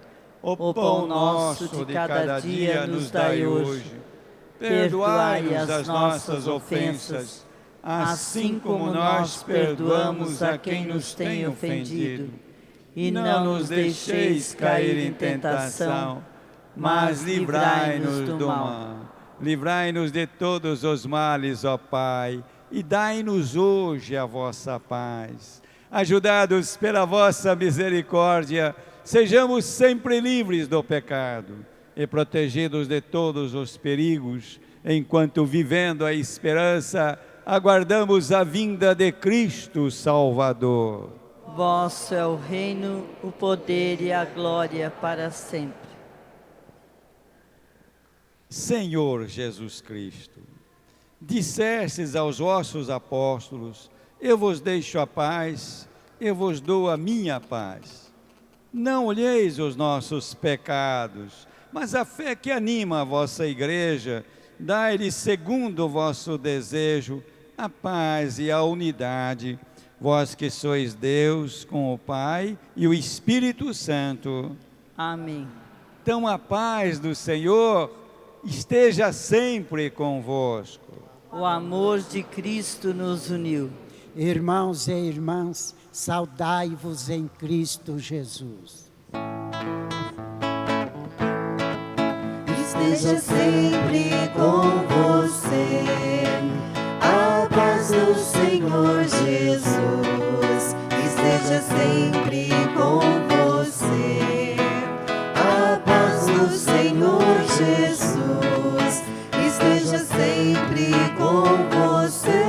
O pão nosso de cada dia nos dai hoje. Perdoai as nossas ofensas, assim como nós perdoamos a quem nos tem ofendido. E não nos deixeis cair em tentação, mas livrai-nos do mal. Livrai-nos de todos os males, ó Pai, e dai-nos hoje a vossa paz. Ajudados pela vossa misericórdia, sejamos sempre livres do pecado e protegidos de todos os perigos, enquanto, vivendo a esperança, aguardamos a vinda de Cristo Salvador. Vosso é o reino, o poder e a glória para sempre. Senhor Jesus Cristo, dissestes aos vossos apóstolos: eu vos deixo a paz, eu vos dou a minha paz. Não olheis os nossos pecados, mas a fé que anima a vossa igreja, dai-lhe segundo o vosso desejo a paz e a unidade, vós que sois Deus com o Pai e o Espírito Santo. Amém. Então a paz do Senhor esteja sempre convosco. O amor de Cristo nos uniu. Irmãos e irmãs, saudai-vos em Cristo Jesus. Esteja sempre com você, a paz do Senhor Jesus. Esteja sempre com você, a paz do Senhor Jesus. Esteja sempre com você,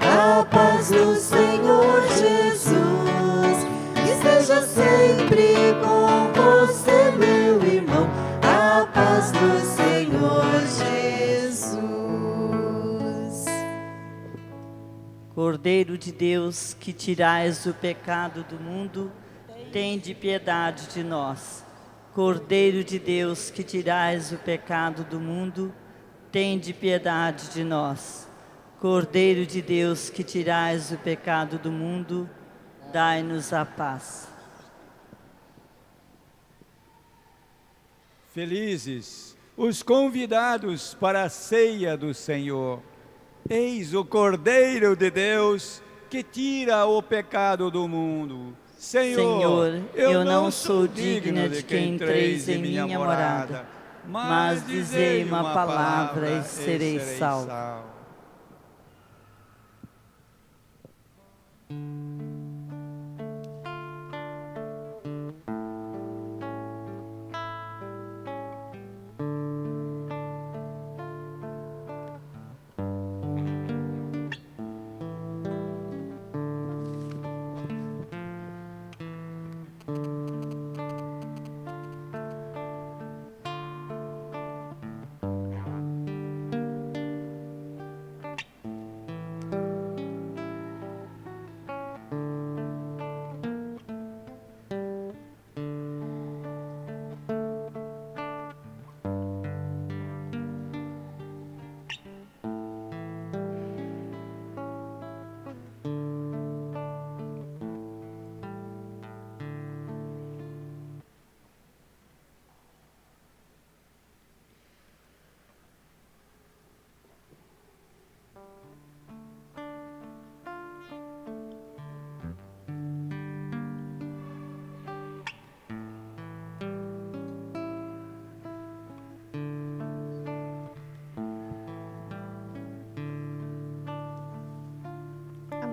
a paz do Senhor Jesus. Esteja sempre com você, meu irmão, a paz do Senhor Jesus. Cordeiro de Deus, que tirais o pecado do mundo, tende piedade de nós. Cordeiro de Deus, que tirais o pecado do mundo, tende piedade de nós. Cordeiro de Deus, que tirais o pecado do mundo, dai-nos a paz. Felizes os convidados para a ceia do Senhor. Eis o Cordeiro de Deus que tira o pecado do mundo. Senhor, eu não sou digna de que entreis em minha morada, mas dizei uma palavra e serei salvo.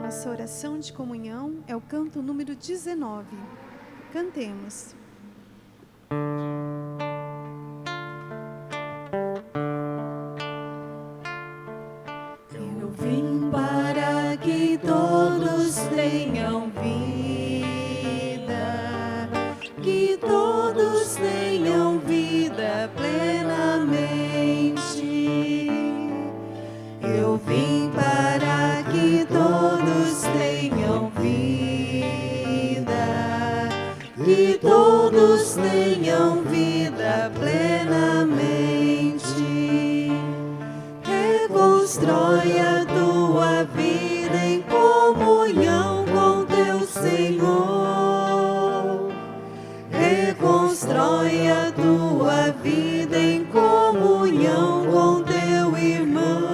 Nossa oração de comunhão é o canto número 19. Cantemos. Eu vim para que todos tenham vida, que todos tenham vida plenamente. Eu vim para que todos tenham vida, que todos tenham vida plenamente. Reconstrói a tua vida em comunhão com teu Senhor. Reconstrói a tua vida em comunhão com teu irmão.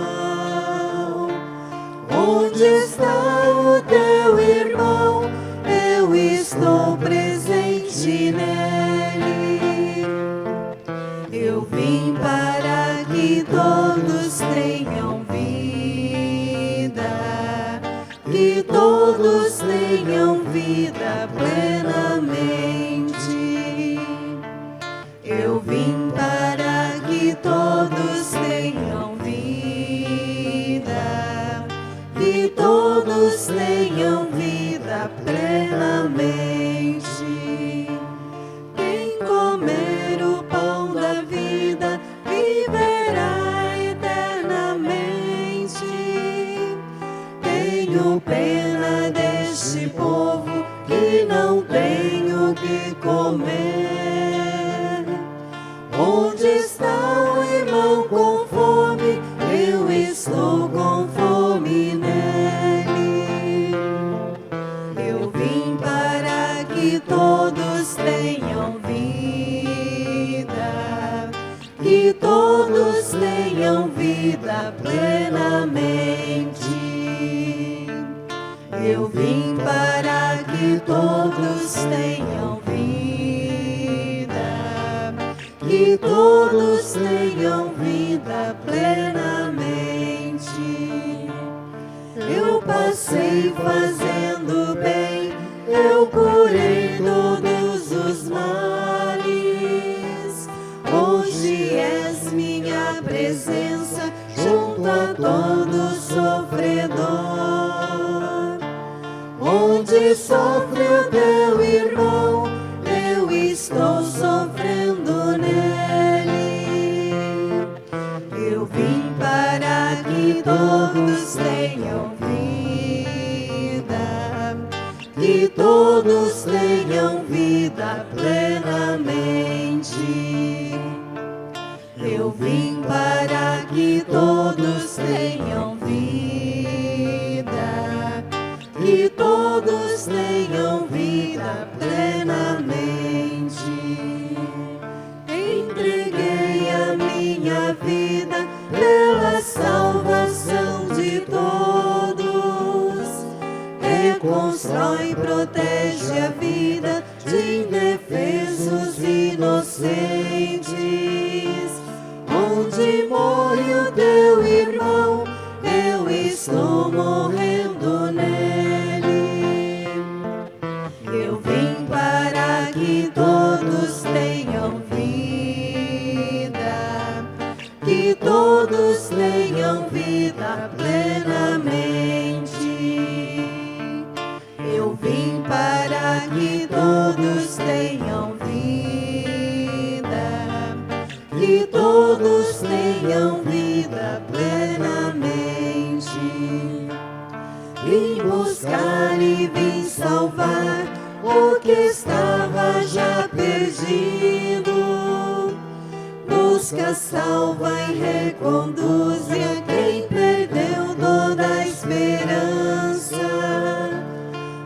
Onde está o teu irmão? Eu estou presente nele. Eu vim para que todos tenham vida, que todos tenham vida plenamente. Eu vim para que todos tenham vida, que todos tenham vida plenamente. Quem comer o pão da vida viverá eternamente. Tenho pena deste povo que não tem o que comer. Onde está o irmão com fome? Eu estou com fome nele. Eu vim para que todos tenham vida, que todos tenham vida plenamente. Eu vim para que todos tenham vida, que todos tenham vida plenamente. Eu passei fazendo bem, eu curei todos os males. Hoje és minha presença junto a todo sofredor. Onde sofre o teu irmão, eu estou sofrendo nele. Eu vim para que todos tenham vida, que todos tenham vida plenamente. Eu vim para que todos tenham vida, que todos tenham vida plenamente. Entreguei a minha vida pela salvação de reconstrói, protege a vida de indefesos inocentes. Onde morre o teu irmão, eu estou morrendo nele. Eu vim para que todos tenham vida, que todos tenham vida plenamente. Eu vim para que todos tenham vida, que todos tenham vida plenamente. Vim buscar e vim salvar o que estava já perdido. Busca, salva e reconduz a quem perdeu toda a esperança.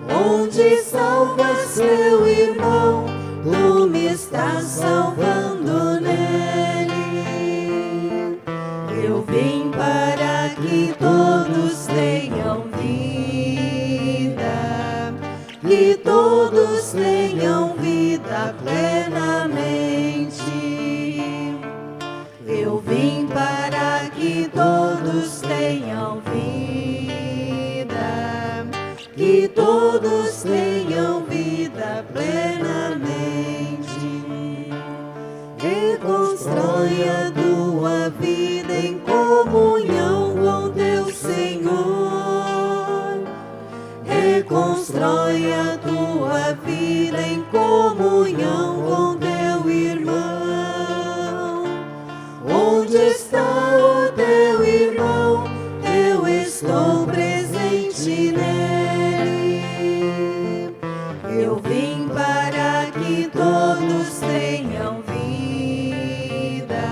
Onde salvas seu irmão, tu me estás salvando nele. Eu vim para que todos tenham vida, que todos tenham vida plenamente. Eu vim para que todos tenham vida, que todos tenham vida plenamente. Reconstrói a tua vida em comunhão com teu Senhor. Reconstrói a tua vida em comunhão com teu irmão. Onde está o teu irmão? Eu estou presente nele. Eu vim para que todos tenham vida,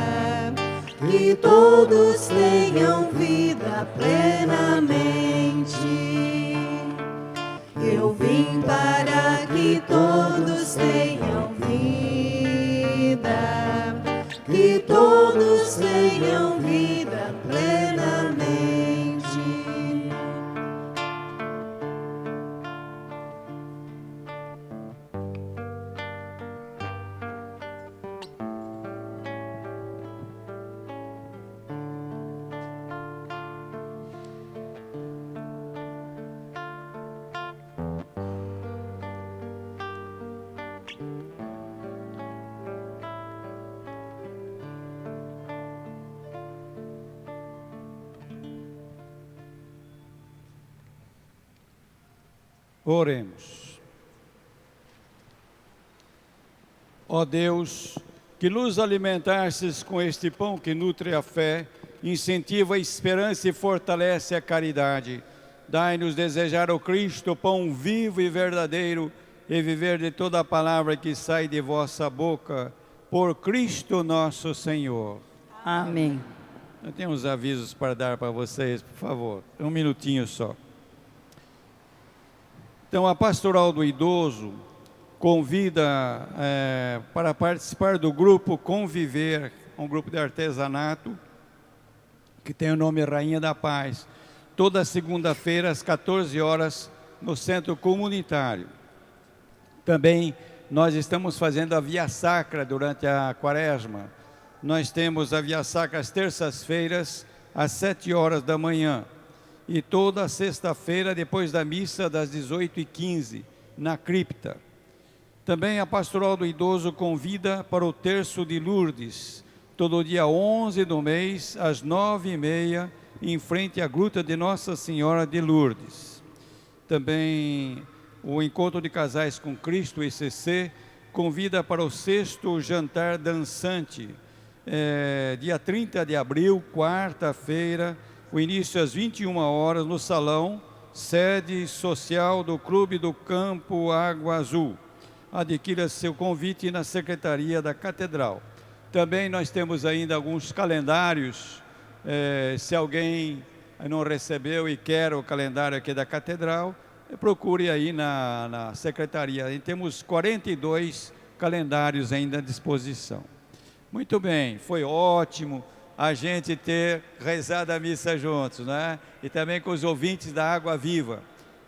que todos tenham vida plenamente. Eu vim para que todos tenham vida, que todos tenham vida plenamente. Oremos. Ó Deus, que nos alimentastes com este pão que nutre a fé, incentiva a esperança e fortalece a caridade. Dai-nos desejar o Cristo, pão vivo e verdadeiro, e viver de toda a palavra que sai de vossa boca, por Cristo nosso Senhor. Amém. Eu tenho uns avisos para dar para vocês, por favor. Um minutinho só. Então, a Pastoral do Idoso convida para participar do grupo Conviver, um grupo de artesanato, que tem o nome Rainha da Paz, toda segunda-feira às 14 horas no Centro Comunitário. Também nós estamos fazendo a Via Sacra durante a Quaresma. Nós temos a Via Sacra às terças-feiras às 7 horas da manhã. E toda sexta-feira, depois da missa, das 18h15, na cripta. Também a Pastoral do Idoso convida para o Terço de Lourdes, todo dia 11 do mês, às 9h30, em frente à Gruta de Nossa Senhora de Lourdes. Também o Encontro de Casais com Cristo, ECC, convida para o 6º Jantar Dançante, dia 30 de abril, quarta-feira, o início às 21 horas no salão, sede social do Clube do Campo Água Azul. Adquira seu convite na Secretaria da Catedral. Também nós temos ainda alguns calendários, se alguém não recebeu e quer o calendário aqui da Catedral, procure aí na Secretaria. E temos 42 calendários ainda à disposição. Muito bem, foi ótimo a gente ter rezado a missa juntos, né? E também com os ouvintes da Água Viva.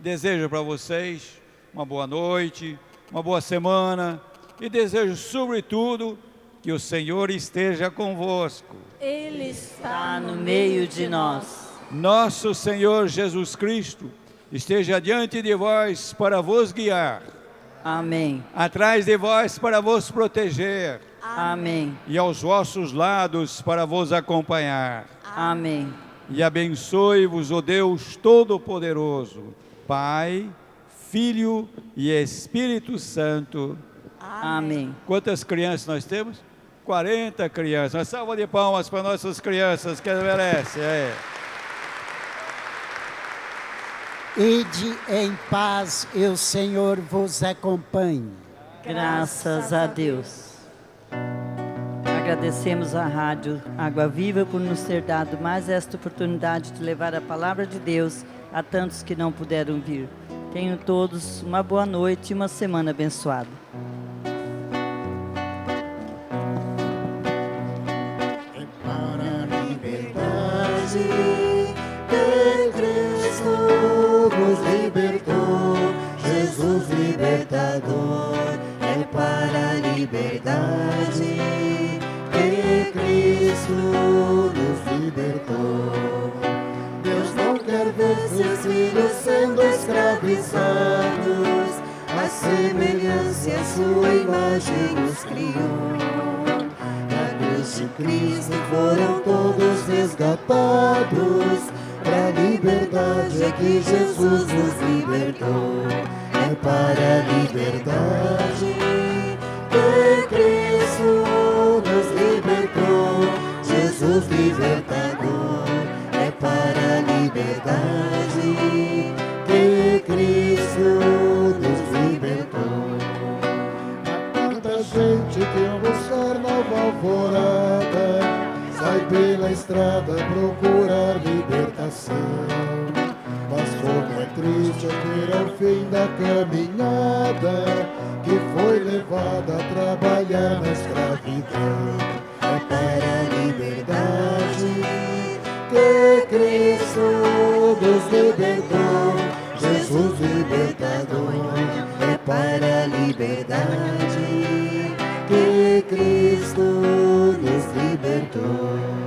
desejo para vocês uma boa noite, uma boa semana e desejo, sobretudo, que o Senhor esteja convosco. Ele está no meio de nós. Nosso Senhor Jesus Cristo esteja diante de vós para vos guiar. Amém. Atrás de vós para vos proteger. Amém. E aos vossos lados para vos acompanhar. Amém. E abençoe-vos o Deus Todo-Poderoso, Pai, Filho e Espírito Santo. Amém. Quantas crianças nós temos? 40 crianças. Uma salva de palmas para nossas crianças que elas merecem. Ide em paz e o Senhor vos acompanhe. Graças a Deus. Agradecemos à Rádio Água Viva por nos ter dado mais esta oportunidade de levar a palavra de Deus a tantos que não puderam vir. Tenham todos uma boa noite e uma semana abençoada. É para a liberdade que Cristo nos libertou, Jesus libertador. É para a liberdade que Cristo nos libertou. Deus não quer ver seus filhos sendo escravizados, a semelhança e a sua imagem os criou. Na cruz de Cristo foram todos resgatados, para a liberdade é que Jesus nos libertou. É para a liberdade que Cristo nos libertou, Jesus libertador. É para a liberdade que Cristo nos libertou. Há tanta gente que buscar nova alvorada, sai pela estrada procurar libertação. Mas como é triste ver ao fim da caminhada, que foi levada a trabalhar na escravidão. É para a liberdade que Cristo nos libertou, Jesus libertador. É para a liberdade que Cristo nos libertou.